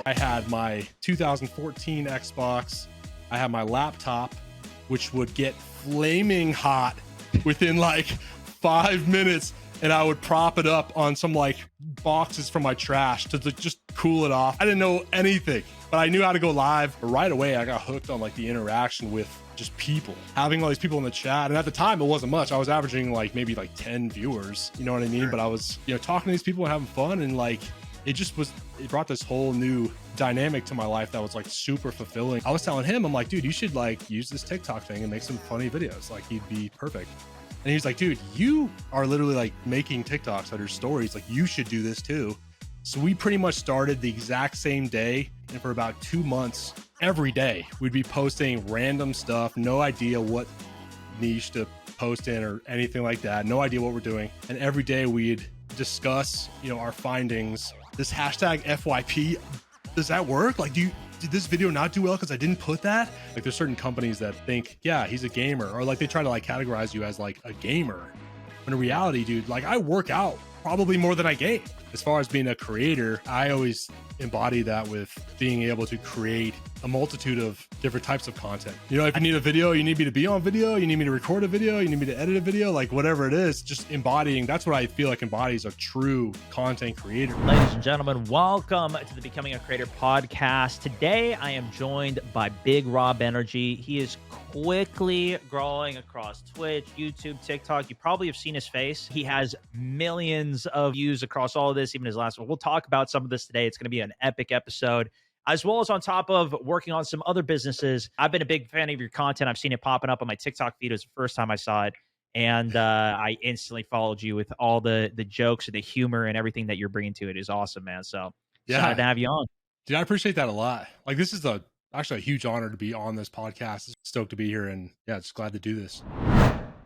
I had my 2014 Xbox. I had my laptop, which would get flaming hot within like 5 minutes, and I would prop it up on some like boxes from my trash to just cool it off. I didn't know anything, but I knew how to go live. Right away, I got hooked on like the interaction with just people, having all these people in the chat. And at the time, it wasn't much. I was averaging like maybe like 10 viewers, you know what I mean? But I was, talking to these people and having fun, and like it brought this whole new dynamic to my life that was like super fulfilling. I was telling him, I'm like, dude, you should like use this TikTok thing and make some funny videos. Like, you'd be perfect. And he's like, dude, you are literally like making TikToks out of your stories. Like, you should do this too. So we pretty much started the exact same day. And for about 2 months, every day, we'd be posting random stuff, no idea what niche to post in or anything like that. No idea what we're doing. And every day we'd discuss, our findings. This hashtag FYP, does that work? Like, did this video not do well because I didn't put that? Like, there's certain companies that think, yeah, he's a gamer, or like they try to like categorize you as like a gamer. But in reality, dude, like I work out probably more than I game. As far as being a creator, I always embody that with being able to create a multitude of different types of content. If you need a video, you need me to be on video, you need me to record a video, you need me to edit a video, like whatever it is, just embodying. That's what I feel like embodies a true content creator. Ladies and gentlemen, welcome to the Becoming a Creator podcast. Today, I am joined by Big Rob Energy. He is quickly growing across Twitch, YouTube, TikTok. You probably have seen his face. He has millions of views across all of this, even his last one. We'll talk about some of this today. It's going to be an epic episode, as well as on top of working on some other businesses. I've been a big fan of your content. I've seen it popping up on my TikTok feed. It was the first time I saw it. And I instantly followed you with all the jokes and the humor and everything that you're bringing to it. Is awesome, man. So excited to have you on. Dude, I appreciate that a lot. Like, this is actually a huge honor to be on this podcast. Stoked to be here, and yeah, just glad to do this.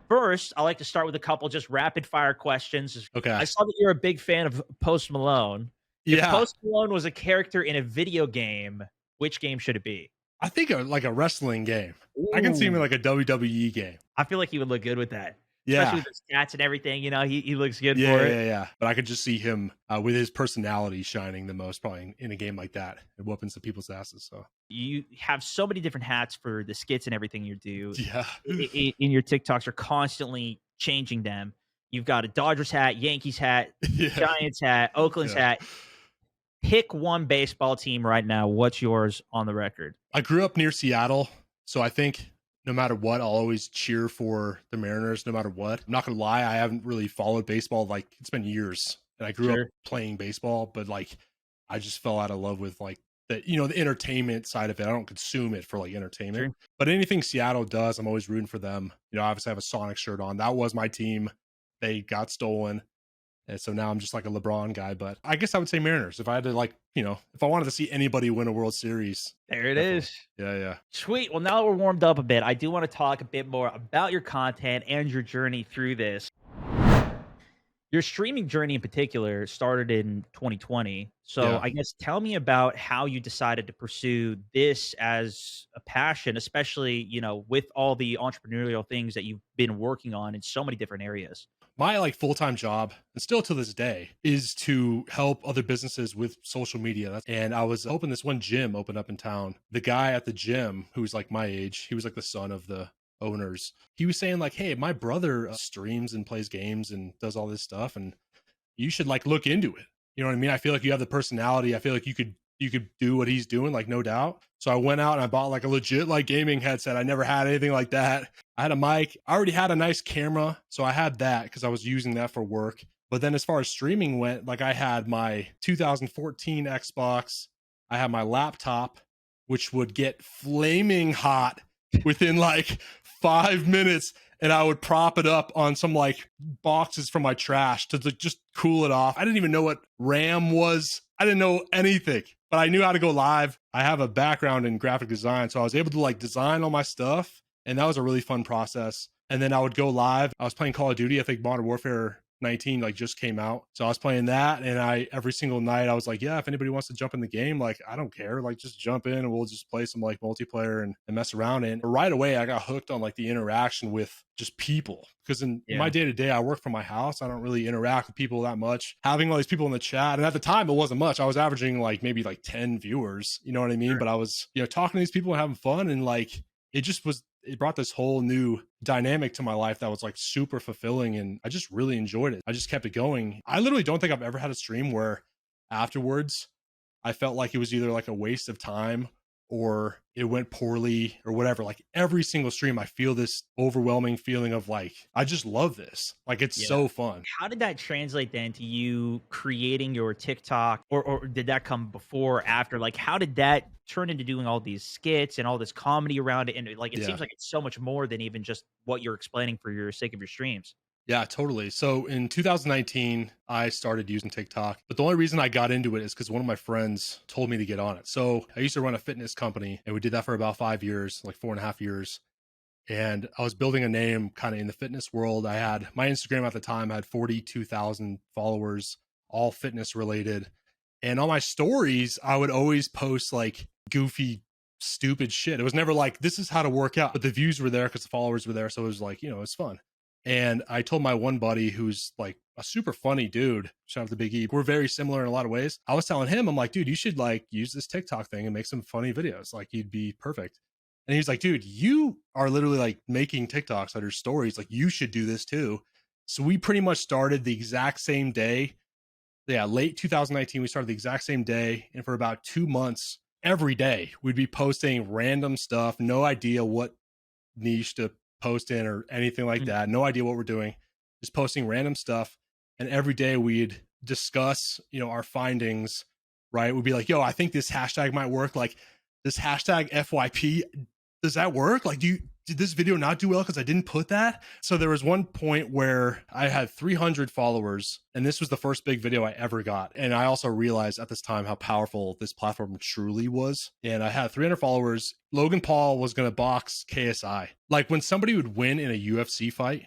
First, I like to start with a couple just rapid fire questions. Okay. I saw that you're a big fan of Post Malone. If Post Malone was a character in a video game, which game should it be? I think like a wrestling game. Ooh. I can see him in like a WWE game. I feel like he would look good with that. Yeah. Especially with his stats and everything, he looks good for it. Yeah. But I could just see him with his personality shining the most probably in a game like that and whooping some people's asses. So you have so many different hats for the skits and everything you do. Yeah. In your TikToks, you're constantly changing them. You've got a Dodgers hat, Yankees hat, Giants hat, Oakland's hat. Pick one baseball team right now. What's yours on the record? I grew up near Seattle, so I think no matter what, I'll always cheer for the Mariners no matter what. I'm not going to lie, I haven't really followed baseball. Like, it's been years, and I grew up playing baseball, but like I just fell out of love with like the entertainment side of it. I don't consume it for like entertainment, but anything Seattle does, I'm always rooting for them. Obviously I have a Sonic shirt on. That was my team. They got stolen. And so now I'm just like a LeBron guy, but I guess I would say Mariners. If I had to like, if I wanted to see anybody win a World Series. There it is. Yeah. Sweet. Well, now that we're warmed up a bit, I do want to talk a bit more about your content and your journey through this. Your streaming journey in particular started in 2020. So I guess tell me about how you decided to pursue this as a passion, especially, with all the entrepreneurial things that you've been working on in so many different areas. My like full-time job, and still to this day, is to help other businesses with social media. And I was hoping this one gym opened up in town. The guy at the gym, who's like my age, he was like the son of the owners. He was saying like, hey, my brother streams and plays games and does all this stuff, and you should like look into it. You know what I mean? I feel like you have the personality. I feel like you could do what he's doing, like no doubt. So I went out and I bought like a legit like gaming headset. I never had anything like that. I had a mic. I already had a nice camera, so I had that because I was using that for work. But then as far as streaming went, like I had my 2014 Xbox. I had my laptop, which would get flaming hot within like 5 minutes, and I would prop it up on some like boxes from my trash to just cool it off. I didn't even know what RAM was. I didn't know anything, but I knew how to go live. I have a background in graphic design, so I was able to like design all my stuff, and that was a really fun process. And then I would go live. I was playing Call of Duty. I think Modern Warfare 19 like just came out. So I was playing that, and every single night I was like, yeah, if anybody wants to jump in the game, like I don't care, like just jump in and we'll just play some like multiplayer and mess around. And right away I got hooked on like the interaction with just people, because in my day-to-day I work from my house. I don't really interact with people that much. Having all these people in the chat, and at the time it wasn't much. I was averaging like maybe like 10 viewers, you know what I mean? But I was, talking to these people and having fun, and like it brought this whole new dynamic to my life that was like super fulfilling, and I just really enjoyed it. I just kept it going. I literally don't think I've ever had a stream where afterwards I felt like it was either like a waste of time or it went poorly or whatever. Like every single stream I feel this overwhelming feeling of like, I just love this. Like it's so fun. How did that translate then to you creating your TikTok, or did that come before or after? Like how did that turn into doing all these skits and all this comedy around it? And like it seems like it's so much more than even just what you're explaining for your sake of your streams. Yeah, totally. So in 2019, I started using TikTok, but the only reason I got into it is because one of my friends told me to get on it. So I used to run a fitness company, and we did that for about 5 years, like 4.5 years. And I was building a name kind of in the fitness world. I had my Instagram at the time had 42,000 followers, all fitness related. And on my stories, I would always post like goofy, stupid shit. It was never like, this is how to work out, but the views were there because the followers were there. So it was like, it's fun. And I told my one buddy who's like a super funny dude, shout out to Big E. We're very similar in a lot of ways. I was telling him, I'm like, dude, you should like use this TikTok thing and make some funny videos. Like you'd be perfect. And he's like, dude, you are literally like making TikToks under stories. Like you should do this too. So we pretty much started the exact same day. Yeah, late 2019, we started the exact same day. And for about 2 months, every day, we'd be posting random stuff. No idea what niche to post in or anything like that. No idea what we're doing. Just posting random stuff. And every day we'd discuss, our findings, right? We'd be like, yo, I think this hashtag might work. Like this hashtag FYP, does that work? Like, did this video not do well because I didn't put that? So there was one point where I had 300 followers, and this was the first big video I ever got. And I also realized at this time how powerful this platform truly was. And I had 300 followers. Logan Paul was going to box KSI. Like when somebody would win in a UFC fight,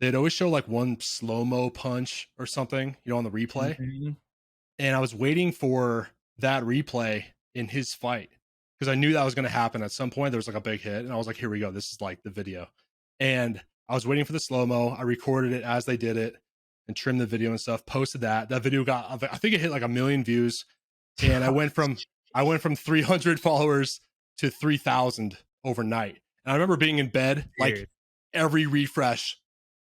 they'd always show like one slow-mo punch or something, on the replay. And I was waiting for that replay in his fight, because I knew that was going to happen at some point. There was like a big hit, and I was like, here we go. This is like the video. And I was waiting for the slow-mo. I recorded it as they did it and trimmed the video and stuff, posted that. That video got, I think it hit like 1 million views. And I went from 300 followers to 3,000 overnight. And I remember being in bed, like every refresh,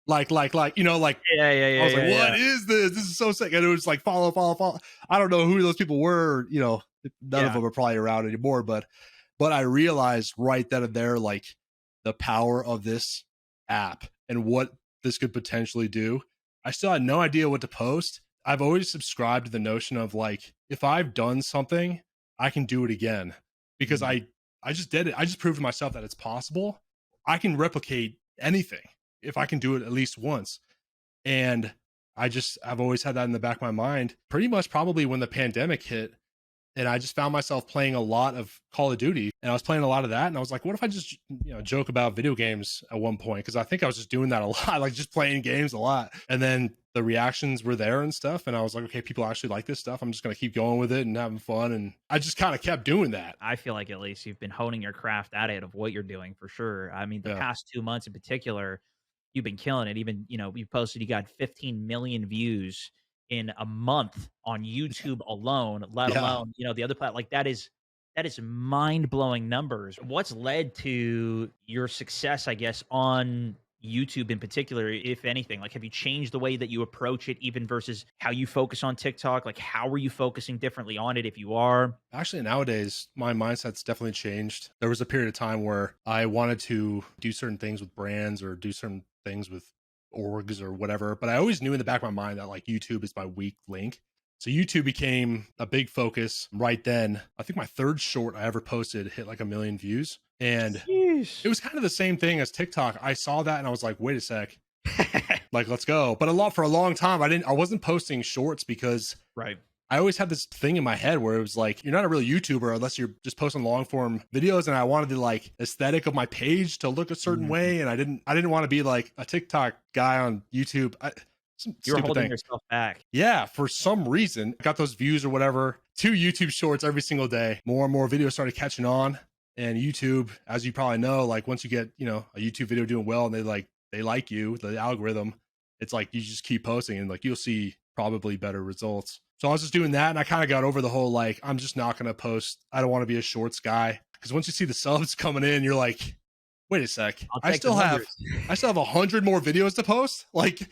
like, I was like, what is this? This is so sick. And it was like, follow. I don't know who those people were, none of them are probably around anymore, but I realized right then and there, like the power of this app and what this could potentially do. I still had no idea what to post. I've always subscribed to the notion of like, if I've done something, I can do it again, because I just did it. I just proved to myself that it's possible. I can replicate anything if I can do it at least once. And I've always had that in the back of my mind, pretty much probably when the pandemic hit. And I just found myself playing a lot of Call of Duty, and I was playing a lot of that. And I was like, what if I just, joke about video games at one point? Because I think I was just doing that a lot, like just playing games a lot. And then the reactions were there and stuff. And I was like, okay, people actually like this stuff. I'm just going to keep going with it and having fun. And I just kind of kept doing that. I feel like at least you've been honing your craft at it of what you're doing for sure. I mean, the past 2 months in particular, you've been killing it. Even, you posted, you got 15 million views in a month on YouTube alone, let alone, the other platform. Like that is mind-blowing numbers. What's led to your success, I guess, on YouTube in particular, if anything? Like, have you changed the way that you approach it, even versus how you focus on TikTok? Like, how are you focusing differently on it if you are? Actually, nowadays, my mindset's definitely changed. There was a period of time where I wanted to do certain things with brands or do certain things with orgs or whatever, but I always knew in the back of my mind that like YouTube is my weak link. So YouTube became a big focus right then. I think my third short I ever posted hit like 1 million views, and it was kind of the same thing as TikTok. I saw that and I was like, wait a sec, like let's go. But for a long time I wasn't posting shorts because I always had this thing in my head where it was like, you're not a real YouTuber unless you're just posting long form videos. And I wanted the like aesthetic of my page to look a certain way. And I didn't want to be like a TikTok guy on YouTube. Some You were stupid holding thing. yourself back. Yeah, for some reason, got those views or whatever. 2 YouTube shorts every single day. More and more videos started catching on. And YouTube, as you probably know, like once you get, a YouTube video doing well and they like you, the algorithm, it's like you just keep posting and like you'll see probably better results. So I was just doing that and I kind of got over the whole like, I'm just not gonna post. I don't want to be a shorts guy. Because once you see the subs coming in, you're like, wait a sec. I'll I take the still have numbers. I still have 100 more videos to post. Like,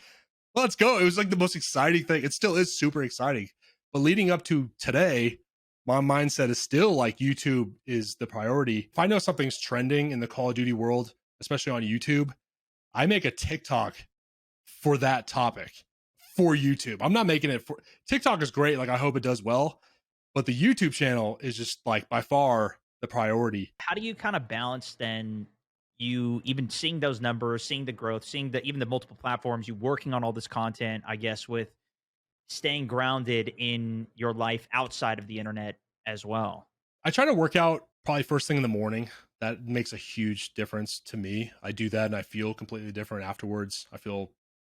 let's go. It was like the most exciting thing. It still is super exciting. But leading up to today, my mindset is still like YouTube is the priority. If I know something's trending in the Call of Duty world, especially on YouTube, I make a TikTok for that topic for YouTube. I'm not making it for TikTok is great. Like I hope it does well, but the YouTube channel is just like by far the priority. How do you kind of balance then you even seeing those numbers, seeing the growth, seeing the even the multiple platforms, you working on all this content, I guess, with staying grounded in your life outside of the internet as well? I try to work out probably first thing in the morning. That makes a huge difference to me. I do that and I feel completely different afterwards. I feel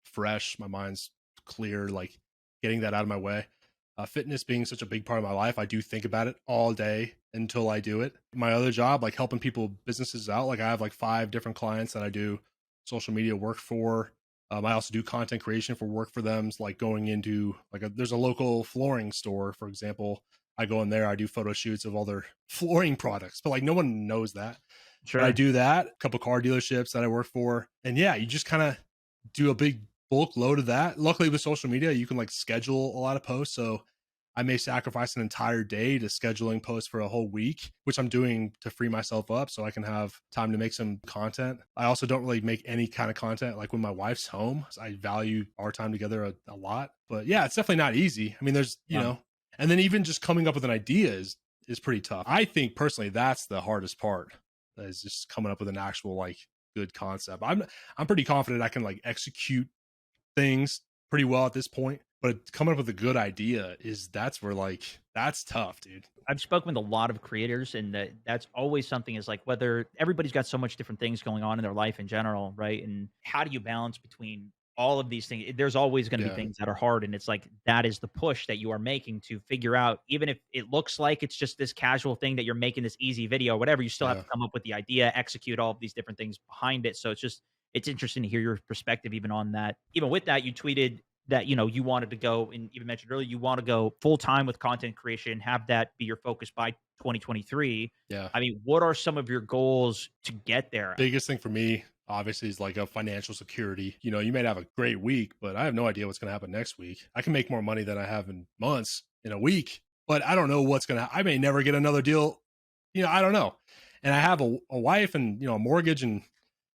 fresh. My mind's clear, like getting that out of my way. Fitness being such a big part of my life, I do think about it all day until I do it. My other job, like helping people, businesses out, like I have like 5 different clients that I do social media work for. I also do content creation for work for them. It's like going into there's a local flooring store, for example. I go in there, I do photo shoots of all their flooring products, but like no one knows that. But I Sure. do that. A couple car dealerships that I work for, and yeah, you just kind of do a big bulk load of that. Luckily, with social media, you can like schedule a lot of posts. So I may sacrifice an entire day to scheduling posts for a whole week, which I'm doing to free myself up so I can have time to make some content. I also don't really make any kind of content like when my wife's home. So I value our time together a lot. But yeah, it's definitely not easy. I mean, there's, Yeah. and then even just coming up with an idea is pretty tough. I think personally that's the hardest part, is just coming up with an actual like good concept. I'm pretty confident I can like execute things pretty well at this point, but coming up with a good idea that's where like that's tough, dude. I've spoken with a lot of creators, and that's always something is like whether everybody's got so much different things going on in their life in general, right? And how do you balance between all of these things? There's always going to be Yeah. things that are hard, and it's like that is the push that you are making to figure out, even if it looks like it's just this casual thing that you're making this easy video or whatever, you still have Yeah. to come up with the idea, execute all of these different things behind it. So it's interesting to hear your perspective even on that. Even with that, you tweeted that you wanted to go, and even mentioned earlier you want to go full time with content creation, have that be your focus by 2023. Yeah. I mean, what are some of your goals to get there? Biggest thing for me obviously is like a financial security. You may have a great week, but I have no idea what's going to happen next week. I can make more money than I have in months in a week, but I don't know what's going to I may never get another deal. I don't know. And I have a wife and a mortgage, and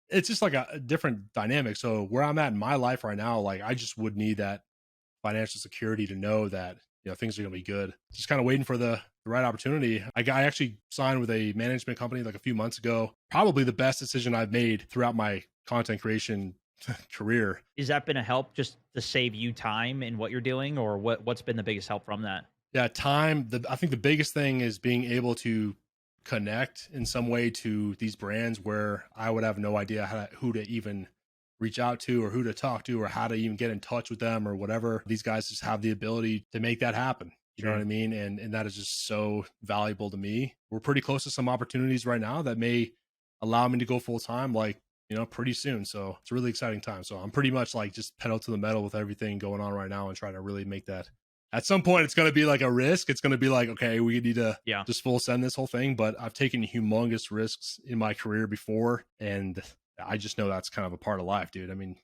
it's just like a different dynamic. So where I'm at in my life right now, like I just would need that financial security to know that things are going to be good. Just kind of waiting for the right opportunity. I actually signed with a management company like a few months ago. Probably the best decision I've made throughout my content creation career. Has that been a help just to save you time in what you're doing, or what's been the biggest help from that? Yeah, time. I think the biggest thing is being able to connect in some way to these brands where I would have no idea who to even reach out to or who to talk to or how to even get in touch with them or whatever. These guys just have the ability to make that happen. You know what I mean? And that is just so valuable to me. We're pretty close to some opportunities right now that may allow me to go full time, like, pretty soon. So it's a really exciting time. So I'm pretty much like just pedal to the metal with everything going on right now and trying to really make that. At some point, it's going to be like a risk. It's going to be like, okay, we need to Yeah. just full send this whole thing. But I've taken humongous risks in my career before. And I just know that's kind of a part of life, dude. I mean,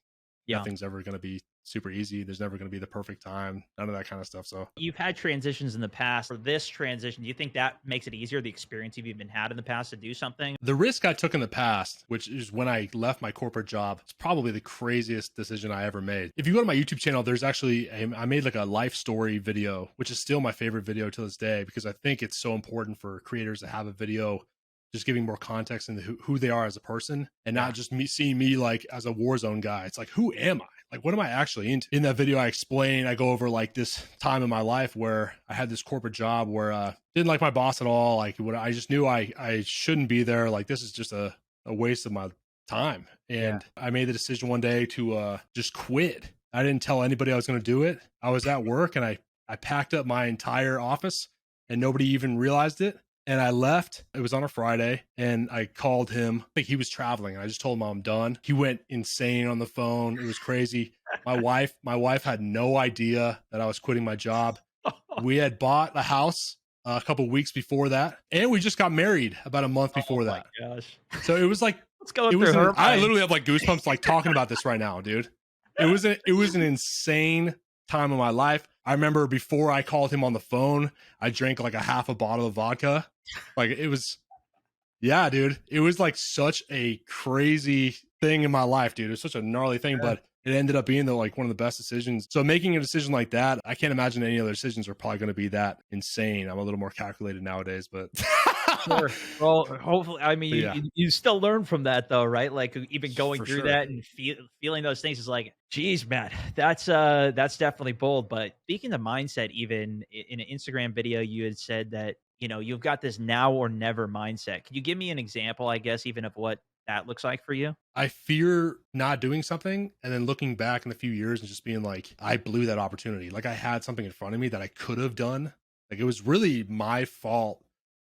Yeah. nothing's ever going to be super easy. There's never going to be the perfect time, none of that kind of stuff. So You've had transitions in the past. For this transition, do you think that makes it easier, the experience you've even had in the past to do something? the risk I took in the past, which is when I left my corporate job, it's probably the craziest decision I ever made. If you go to my YouTube channel, there's actually, I made like a life story video, which is still my favorite video to this day, because I think it's so important for creators to have a video just giving more context into who they are as a person, and not just seeing me like as a Warzone guy. It's like, who am I? Like, what am I actually into? In that video, I go over like this time in my life where I had this corporate job where didn't like my boss at all. Like, I just knew I shouldn't be there. Like, this is just a waste of my time. And I made the decision one day to just quit I didn't tell anybody I was going to do it. I was at work and I packed up my entire office and nobody even realized it. And I left. It was on a Friday and I called him. I think he was traveling. I just told him I'm done. He went insane on the phone. It was crazy. My wife had no idea that I was quitting my job. We had bought a house a couple weeks before that, and we just got married about a month Oh before my that. gosh. So it was like What's going through her I mind? literally have like goosebumps like talking about this right now, dude. It was an insane time of my life. I remember before I called him on the phone, I drank like a half a bottle of vodka. Like it was, yeah, dude. It was like such a crazy thing in my life, dude. It was such a gnarly thing, but it ended up being like one of the best decisions. So making a decision like that, I can't imagine any other decisions are probably going to be that insane. I'm a little more calculated nowadays, but Sure. Well, hopefully, I mean, but yeah, you still learn from that though, right? Like even going for through sure. that and feeling those things is like, geez, man, that's definitely bold. But speaking of mindset, even in an Instagram video, you had said that, you've got this now or never mindset. Can you give me an example, I guess, even of what that looks like for you? I fear not doing something and then looking back in a few years and just being like, I blew that opportunity. Like I had something in front of me that I could have done. Like it was really my fault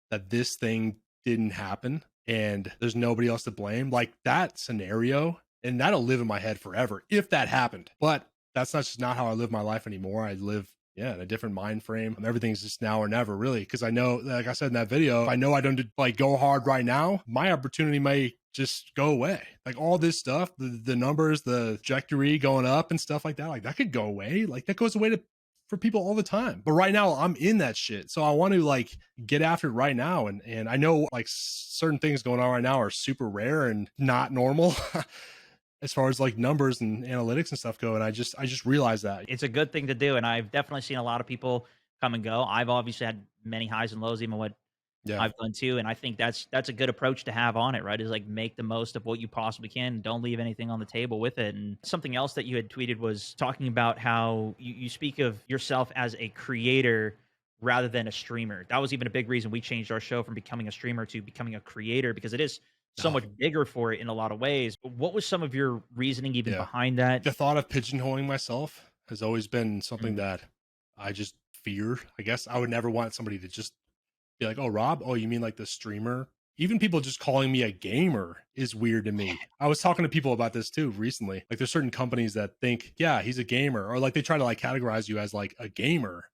that this thing didn't happen and there's nobody else to blame. Like that scenario, and that'll live in my head forever if that happened. But that's not just not how I live my life anymore. I live in a different mind frame. Everything's just now or never, really. Because I know, like I said in that video, if I know I don't like go hard right now, my opportunity may just go away. Like all this stuff, the numbers, the trajectory going up and stuff like that could go away. Like that goes away for people all the time. But right now I'm in that shit. So I want to like get after it right now. And I know like certain things going on right now are super rare and not normal. As far as like numbers and analytics and stuff go. And I just realized that. It's a good thing to do, and I've definitely seen a lot of people come and go. I've obviously had many highs and lows, even what Yeah. I've done too, and I think that's a good approach to have on it, right? Is like make the most of what you possibly can. Don't leave anything on the table with it. And something else that you had tweeted was talking about how you speak of yourself as a creator rather than a streamer. That was even a big reason we changed our show from becoming a streamer to becoming a creator, because it is so Oh, much bigger for it in a lot of ways. But what was some of your reasoning even yeah. behind that? The thought of pigeonholing myself has always been something Mm. that I just fear. I guess I would never want somebody to just be like, "Oh, Rob, oh, you mean like the streamer?" Even people just calling me a gamer is weird to me. I was talking to people about this too recently. Like there's certain companies that think, "Yeah, he's a gamer," or like they try to like categorize you as like a gamer.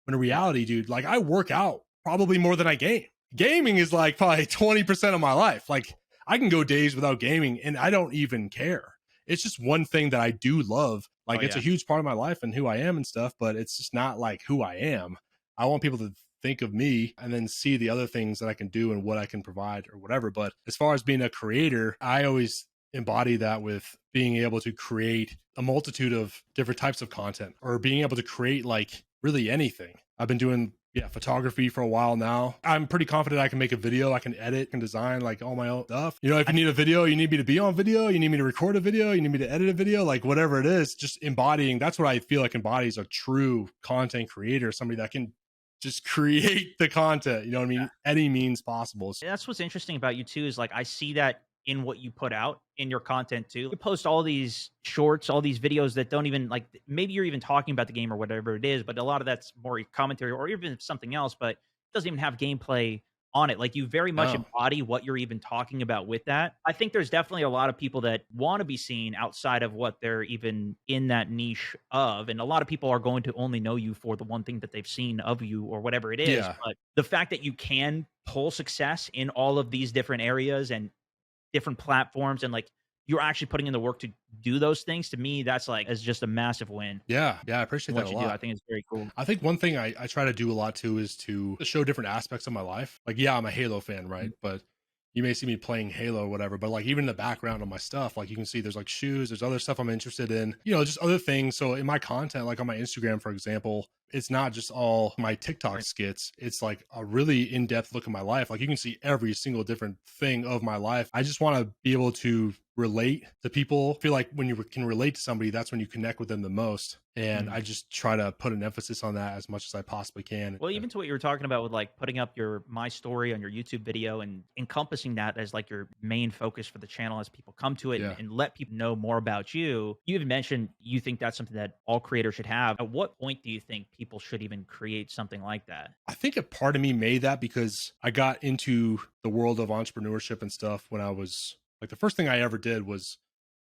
When in reality, dude, like I work out probably more than I game. Gaming is like probably 20% of my life. Like I can go days without gaming and I don't even care. It's just one thing that I do love. Like Oh it's a yeah. huge part of my life and who I am and stuff, but it's just not like who I am. I want people to think of me and then see the other things that I can do and what I can provide or whatever. But as far as being a creator, I always embody that with being able to create a multitude of different types of content or being able to create like really anything. I've been doing photography for a while now. I'm pretty confident I can make a video, I can edit and design like all my own stuff. If you need a video, you need me to be on video, you need me to record a video, you need me to edit a video, like whatever it is, just embodying. That's what I feel like embodies a true content creator, somebody that can just create the content, you know what I mean? Any means possible. That's what's interesting about you too, is like I see that in what you put out in your content too. You post all these shorts, all these videos that don't even like, maybe you're even talking about the game or whatever it is, but a lot of that's more commentary or even something else, but it doesn't even have gameplay on it. Like you very much No. embody what you're even talking about with that. I think there's definitely a lot of people that want to be seen outside of what they're even in that niche of. And a lot of people are going to only know you for the one thing that they've seen of you or whatever it is. Yeah. But the fact that you can pull success in all of these different areas and different platforms, and like you're actually putting in the work to do those things, to me that's like is just a massive win. Yeah. I appreciate that What a you do, I lot. think it's very cool. I think one thing I try to do a lot too is to show different aspects of my life. Like, yeah, I'm a Halo fan, right? But you may see me playing Halo or whatever, but like even in the background of my stuff, like you can see there's like shoes, there's other stuff I'm interested in, just other things. So in my content, like on my Instagram, for example, it's not just all my TikTok skits. It's like a really in-depth look at my life. Like you can see every single different thing of my life. I just want to be able to relate to people. I feel like when you can relate to somebody, that's when you connect with them the most. And I just try to put an emphasis on that as much as I possibly can. Well, even to what you were talking about with like putting up your my story on your YouTube video and encompassing that as like your main focus for the channel as people come to it and let people know more about you. You even mentioned you think that's something that all creators should have. At what point do you think people should even create something like that? I think a part of me made that because I got into the world of entrepreneurship and stuff when I was like, the first thing I ever did was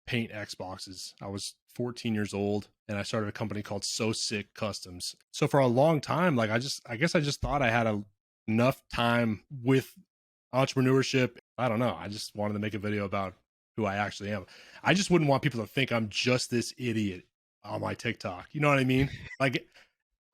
paint Xboxes. I was 14 years old and I started a company called So Sick Customs. So for a long time, like I guess I just thought I had enough time with entrepreneurship. I don't know. I just wanted to make a video about who I actually am. I just wouldn't want people to think I'm just this idiot on my TikTok. You know what I mean? Like,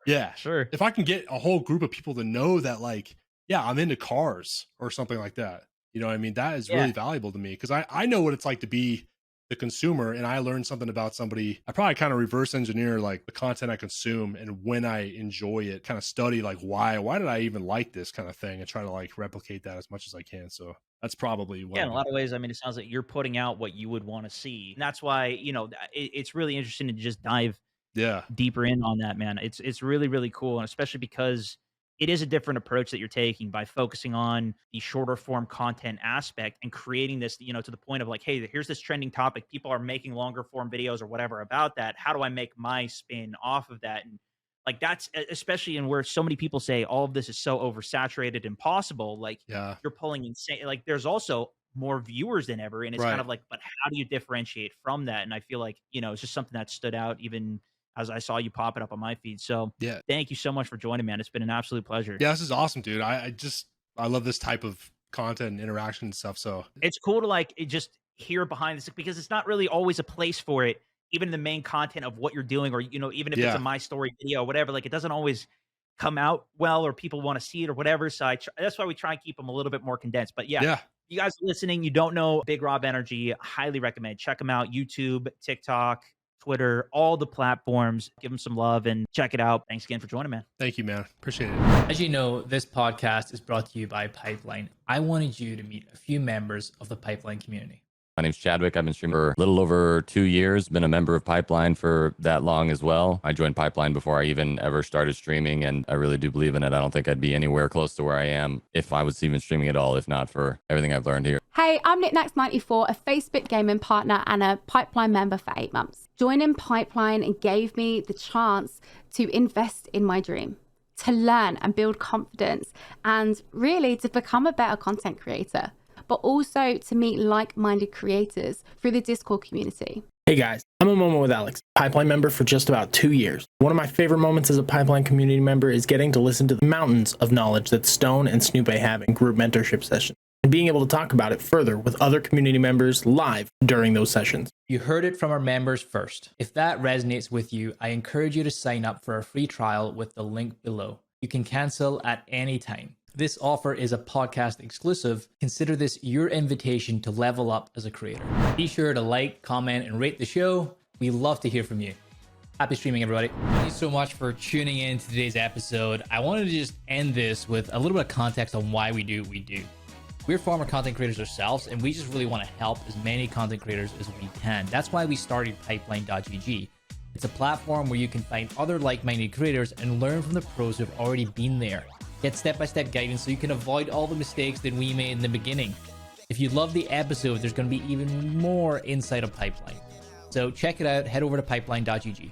yeah, sure. If I can get a whole group of people to know that, like, yeah, I'm into cars or something like that. You know what I mean? That is really valuable to me because I know what it's like to be the consumer, and I learned something about somebody. I probably kind of reverse engineer like the content I consume, and when I enjoy it, kind of study like why did I even like this kind of thing, and try to like replicate that as much as I can. So that's probably what. Yeah, in a lot of ways, I mean, it sounds like you're putting out what you would want to see. And that's why, you know, it's really interesting to just dive deeper in on that, man. It's really, really cool. And especially because it is a different approach that you're taking by focusing on the shorter form content aspect and creating this, you know, to the point of like, hey, here's this trending topic. People are making longer form videos or whatever about that. How do I make my spin off of that? And like, that's especially in where so many people say all of this is so oversaturated and impossible. Like you're pulling insane, like there's also more viewers than ever. And it's kind of like, but how do you differentiate from that? And I feel like, you know, it's just something that stood out even as I saw you pop it up on my feed. So thank you so much for joining, man. It's been an absolute pleasure. Yeah, this is awesome, dude. I love this type of content and interaction and stuff. So it's cool to like just hear behind this because it's not really always a place for it, even in the main content of what you're doing, or, you know, even if it's a my story video or whatever, like it doesn't always come out well or people want to see it or whatever. So that's why we try and keep them a little bit more condensed. But yeah. You guys listening, you don't know Big Rob Energy, highly recommend. Check him out. YouTube, TikTok, Twitter, all the platforms. Give them some love and check it out. Thanks again for joining, man. Thank you, man. Appreciate it. As you know, this podcast is brought to you by Pipeline. I wanted you to meet a few members of the Pipeline community. My name's Chadwick. I've been streaming for a little over 2 years, been a member of Pipeline for that long as well. I joined Pipeline before I even ever started streaming, and I really do believe in it. I don't think I'd be anywhere close to where I am if I was even streaming at all, if not for everything I've learned here. Hey, I'm NickNax94, a Facebook gaming partner and a Pipeline member for 8 months. Joining Pipeline gave me the chance to invest in my dream, to learn and build confidence, and really to become a better content creator, but also to meet like-minded creators through the Discord community. Hey guys, I'm a Moment with Alex, Pipeline member for just about 2 years. One of my favorite moments as a Pipeline community member is getting to listen to the mountains of knowledge that Stone and Snoopy have in group mentorship sessions, and being able to talk about it further with other community members live during those sessions. You heard it from our members first. If that resonates with you, I encourage you to sign up for a free trial with the link below. You can cancel at any time. This offer is a podcast exclusive. Consider this your invitation to level up as a creator. Be sure to like, comment, and rate the show. We love to hear from you. Happy streaming, everybody. Thank you so much for tuning in to today's episode. I wanted to just end this with a little bit of context on why we do what we do. We're former content creators ourselves, and we just really want to help as many content creators as we can. That's why we started Pipeline.gg. It's a platform where you can find other like-minded creators and learn from the pros who've already been there. Get step-by-step guidance so you can avoid all the mistakes that we made in the beginning. If you love the episode, there's going to be even more inside of Pipeline. So check it out. Head over to Pipeline.gg.